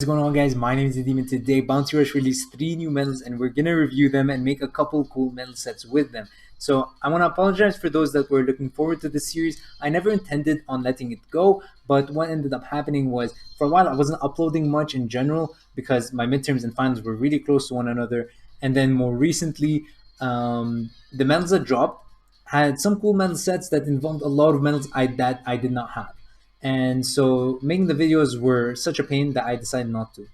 What's going on, guys? My name is Nadeem, and today Bounty Rush released 3 new medals, and we're gonna review them and make a couple cool medal sets with them. So I want to apologize for those that were looking forward to this series. I never intended on letting it go, but what ended up happening was for a while I wasn't uploading much in general because my midterms and finals were really close to one another, and then more recently, the medals that dropped had some cool medal sets that involved a lot of medals I did not have. And so making the videos were such a pain that I decided not to.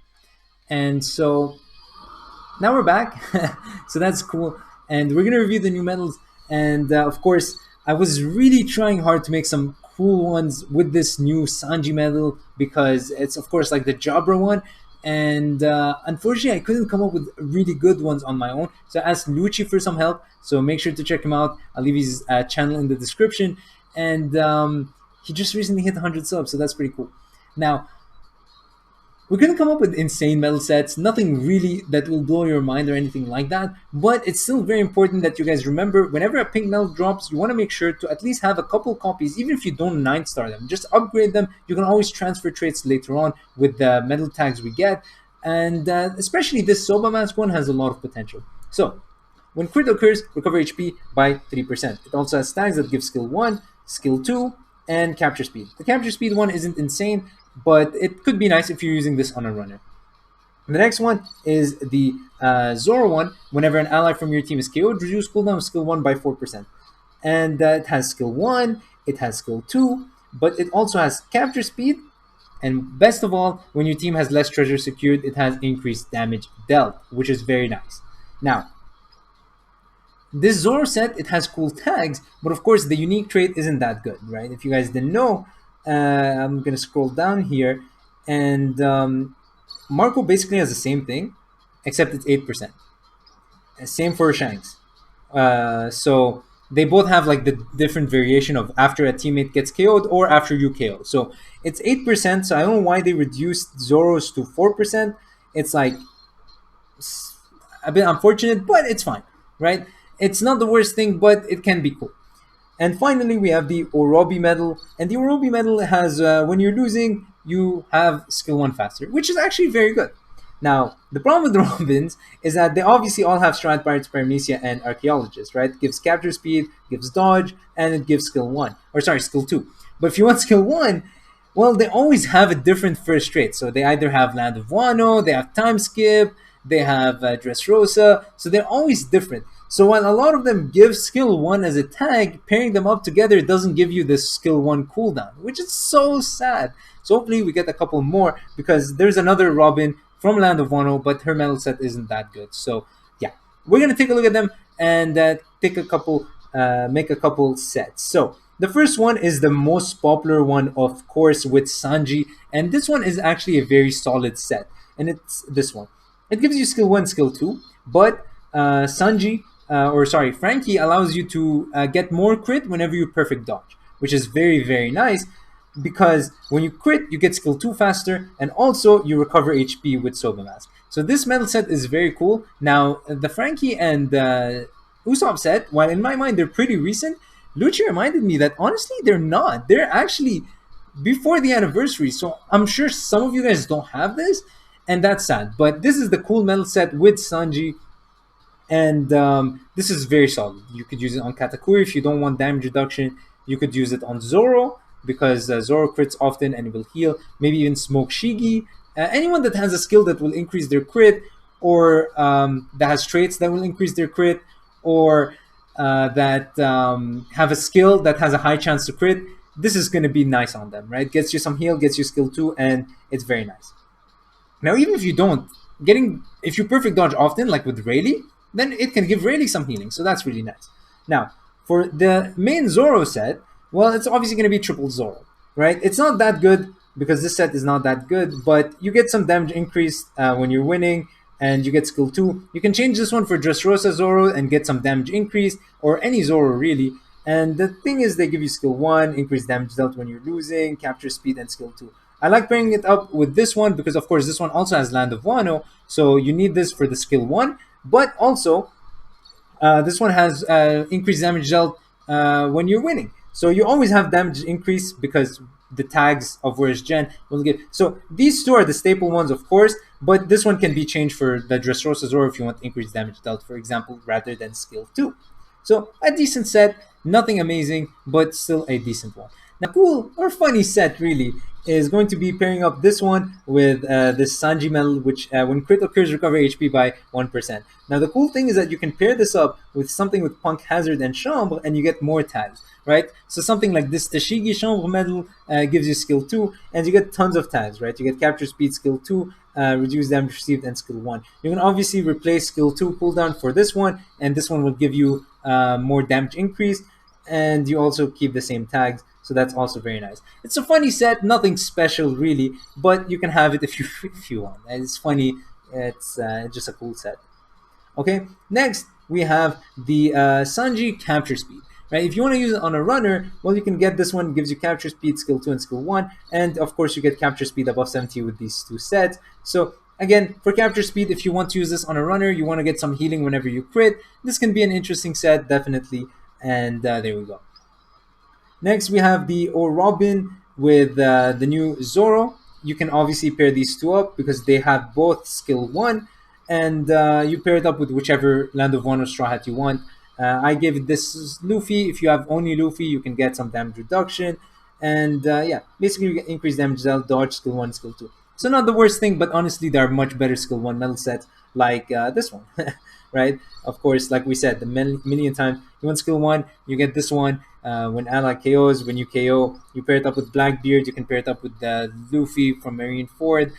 And so now we're back. So that's cool. And we're going to review the new medals. And of course, I was really trying hard to make some cool ones with this new Sanji medal because it's, of course, like the Jabra one. And unfortunately, I couldn't come up with really good ones on my own. So I asked Lucci for some help. So make sure to check him out. I'll leave his channel in the description. And he just recently hit 100 subs, so that's pretty cool. Now, we're going to come up with insane medal sets, nothing really that will blow your mind or anything like that, but it's still very important that you guys remember whenever a pink medal drops, you want to make sure to at least have a couple copies, even if you don't 9-star them. Just upgrade them. You can always transfer traits later on with the medal tags we get, and especially this Soba Mask one has a lot of potential. So, when crit occurs, recover HP by 3%. It also has tags that give skill 1, skill 2, and capture speed. The capture speed one isn't insane, but it could be nice if you're using this on a runner. The next one is the Zoro one. Whenever an ally from your team is KO'd, reduce cooldown of skill 1 by 4%. And it has skill 1, it has skill 2, but it also has capture speed, and best of all, when your team has less treasure secured, it has increased damage dealt, which is very nice. Now, this Zoro set, it has cool tags, but of course the unique trait isn't that good, right? If you guys didn't know, I'm going to scroll down here, and Marco basically has the same thing, except it's 8%. Same for Shanks. So they both have like the different variation of after a teammate gets KO'd or after you KO. So it's 8%, so I don't know why they reduced Zoro's to 4%. It's like a bit unfortunate, but it's fine, right? It's not the worst thing, but it can be cool. And finally, we have the Orobi Medal. And the Orobi Medal has, when you're losing, you have skill 1 faster, which is actually very good. Now, the problem with the Robins is that they obviously all have Stride Pirates, Paramecia, and Archaeologist, right? It gives capture speed, gives dodge, and it gives skill 1. Or sorry, skill 2. But if you want skill 1, well, they always have a different first trait. So they either have Land of Wano, they have Time Skip, they have Dressrosa, so they're always different. So while a lot of them give skill 1 as a tag, pairing them up together doesn't give you this skill 1 cooldown, which is so sad. So hopefully we get a couple more, because there's another Robin from Land of Wano, but her medal set isn't that good. So yeah, we're going to take a look at them and take a couple, make a couple sets. So the first one is the most popular one, of course, with Sanji, and this one is actually a very solid set, and it's this one. It gives you skill 1, skill 2, but Frankie allows you to get more crit whenever you perfect dodge, which is very, very nice, because when you crit, you get skill 2 faster, and also you recover HP with Soba Mask. So this medal set is very cool. Now, the Frankie and Usopp set, while in my mind they're pretty recent, Lucci reminded me that honestly they're not. They're actually before the anniversary, so I'm sure some of you guys don't have this, and that's sad. But this is the cool medal set with Sanji, and this is very solid. You could use it on Katakuri if you don't want damage reduction. You could use it on Zoro because Zoro crits often and it will heal. Maybe even Smoke Shigi. Anyone that has a skill that will increase their crit, or that has traits that will increase their crit, or that have a skill that has a high chance to crit, this is going to be nice on them, right? Gets you some heal, gets you skill 2, and it's very nice. Now, even if you don't, if you perfect dodge often, like with Rayleigh, then it can give Rayleigh some healing, so that's really nice. Now, for the main Zoro set, well, it's obviously going to be triple Zoro, right? It's not that good because this set is not that good, but you get some damage increase when you're winning, and you get skill 2. You can change this one for Dressrosa Zoro and get some damage increase, or any Zoro really. And the thing is, they give you skill 1, increased damage dealt when you're losing, capture speed, and skill 2. I like pairing it up with this one because, of course, this one also has Land of Wano, so you need this for the skill 1, but also this one has increased damage dealt when you're winning. So you always have damage increase because the tags of worst gen will give. So these two are the staple ones, of course, but this one can be changed for the Dressrosa Zoro if you want increased damage dealt, for example, rather than skill 2. So a decent set, nothing amazing, but still a decent one. Now, cool or funny set really is going to be pairing up this one with this Sanji Medal, which when crit occurs, recover HP by 1%. Now, the cool thing is that you can pair this up with something with Punk Hazard and Chambre, and you get more tags, right? So something like this Tashigi Chambre Medal gives you skill 2, and you get tons of tags, right? You get Capture Speed skill 2, reduce damage received, and skill 1. You can obviously replace skill 2 cooldown for this one, and this one will give you more damage increase, and you also keep the same tags. So that's also very nice. It's a funny set, nothing special really, but you can have it if you want. It's funny. It's just a cool set. Okay, next we have the Sanji Capture Speed. Right, if you want to use it on a runner, well, you can get this one. It gives you Capture Speed, skill 2 and skill 1, and of course you get Capture Speed above 70 with these two sets. So again, for Capture Speed, if you want to use this on a runner, you want to get some healing whenever you crit, this can be an interesting set, definitely. And there we go. Next, we have the Robin with the new Zoro. You can obviously pair these two up because they have both skill 1, and you pair it up with whichever Land of Wano Straw Hat you want. I gave this Luffy. If you have only Luffy, you can get some damage reduction. And yeah, basically you get increased damage dealt, dodge, skill 1, skill 2. So not the worst thing, but honestly, there are much better skill 1 medal sets like this one. Right? Of course, like we said, the million times, you want skill 1, you get this one. When ally KOs, when you KO, you pair it up with Blackbeard, you can pair it up with Luffy from Marineford,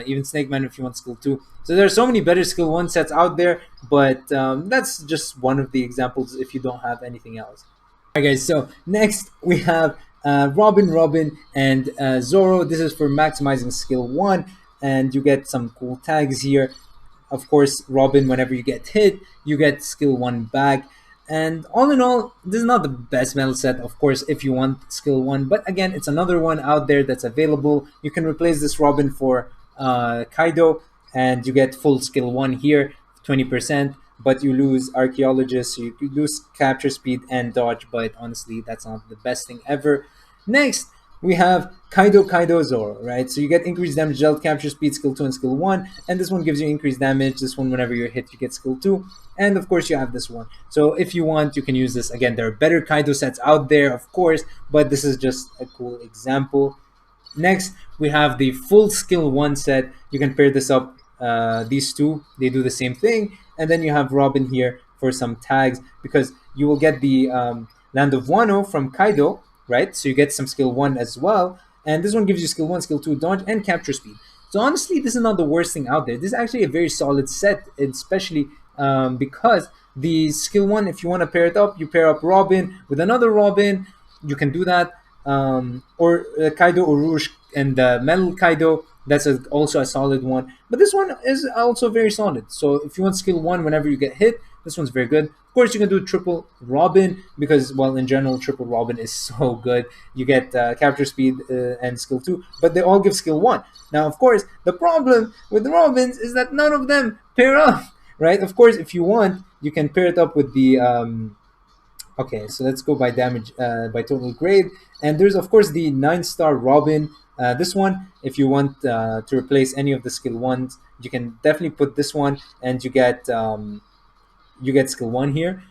even Snake Man if you want skill 2. So there are so many better skill 1 sets out there, but that's just one of the examples if you don't have anything else. Alright guys, so next we have Robin, and Zoro. This is for maximizing skill 1, and you get some cool tags here. Of course, Robin, whenever you get hit, you get skill 1 back. And all in all, this is not the best medal set, of course, if you want skill 1. But again, it's another one out there that's available. You can replace this Robin for Kaido, and you get full skill 1 here, 20%. But you lose Archaeologist, so you lose Capture Speed and Dodge. But honestly, that's not the best thing ever. Next, we have Kaido Zoro, right? So you get increased damage dealt, Capture Speed, skill 2 and skill 1, and this one gives you increased damage. This one, whenever you're hit, you get skill 2, and of course you have this one. So if you want, you can use this. Again, there are better Kaido sets out there, of course, but this is just a cool example. Next, we have the full skill 1 set. You can pair this up, these two, they do the same thing, and then you have Robin here for some tags, because you will get the Land of Wano from Kaido, right? So you get some skill 1 as well. And this one gives you skill 1, skill 2, dodge, and capture speed. So honestly, this is not the worst thing out there. This is actually a very solid set, especially because the skill 1, if you want to pair it up, you pair up Robin with another Robin. You can do that. Or Kaido or Rouge and Metal Kaido. That's also a solid one. But this one is also very solid. So if you want skill 1 whenever you get hit, this one's very good. Of course, you can do triple Robin because, well, in general, triple Robin is so good. You get capture speed and skill 2, but they all give skill 1. Now, of course, the problem with the Robins is that none of them pair up, right? Of course, if you want, you can pair it up with the... okay, so let's go by damage, by total grade. And there's, of course, the 9-star Robin. This one, if you want to replace any of the skill 1s, you can definitely put this one, and you get skill 1 here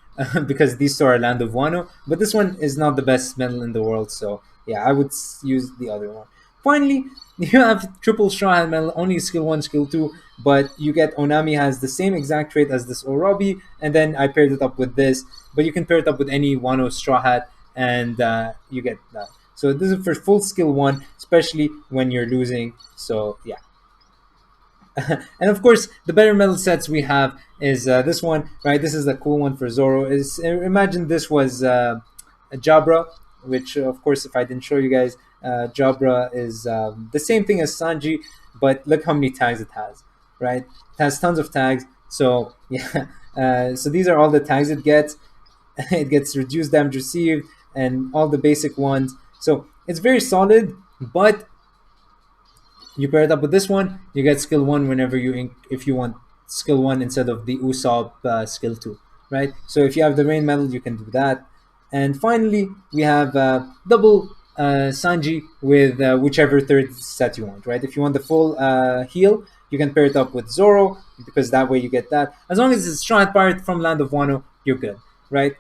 because these two are Land of Wano. But this one is not the best medal in the world, so yeah, I would use the other one. Finally, you have triple Straw Hat Medal, only skill 1, skill 2, but you get Onami has the same exact trait as this Orobi, and then I paired it up with this, but you can pair it up with any Wano Straw Hat, and you get that. So this is for full skill 1, especially when you're losing, so yeah. And of course, the better medal sets we have is this one, right? This is the cool one for Zoro. Imagine this was a Jabra, which of course, if I didn't show you guys, Jabra is the same thing as Sanji, but look how many tags it has, right? It has tons of tags. So yeah, so these are all the tags it gets. It gets reduced damage received and all the basic ones. So it's very solid, but you pair it up with this one, you get skill 1 whenever if you want skill 1 instead of the Usopp skill 2, right? So if you have the Rain Medal, you can do that. And finally, we have double Sanji with whichever third set you want, right? If you want the full heal, you can pair it up with Zoro, because that way you get that. As long as it's strong pirate from Land of Wano, you're good, right?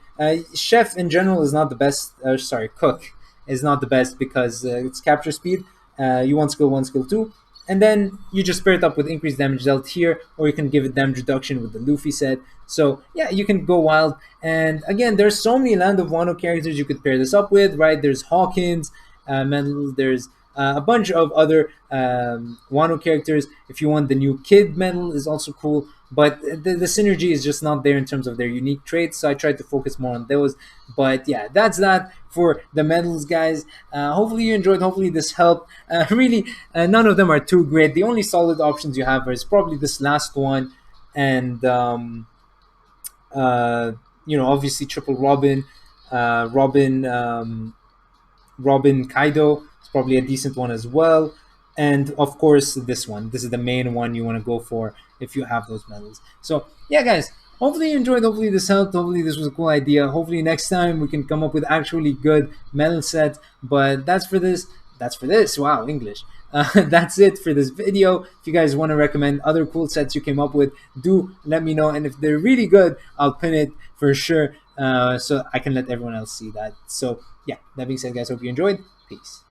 Chef in general is not the best. Sorry, cook is not the best because it's capture speed. You want skill 1, skill 2, and then you just pair it up with increased damage dealt here, or you can give it damage reduction with the Luffy set. So yeah, you can go wild. And again, there's so many Land of Wano characters you could pair this up with, right? There's Hawkins medal. There's a bunch of other Wano characters. If you want the new Kid medal, is also cool. But the synergy is just not there in terms of their unique traits. So I tried to focus more on those. But yeah, that's that for the medals, guys. Hopefully you enjoyed. Hopefully this helped. Really, none of them are too great. The only solid options you have is probably this last one, and uh, obviously triple Robin, Robin. Robin Kaido is probably a decent one as well. And of course, this one. This is the main one you want to go for if you have those medals. So, yeah, guys, hopefully you enjoyed. Hopefully this helped. Hopefully this was a cool idea. Hopefully next time we can come up with actually good medal sets. But that's for this. That's for this. Wow, English. That's it for this video. If you guys want to recommend other cool sets you came up with, do let me know. And if they're really good, I'll pin it for sure, so I can let everyone else see that. So yeah, that being said, guys, hope you enjoyed. Peace.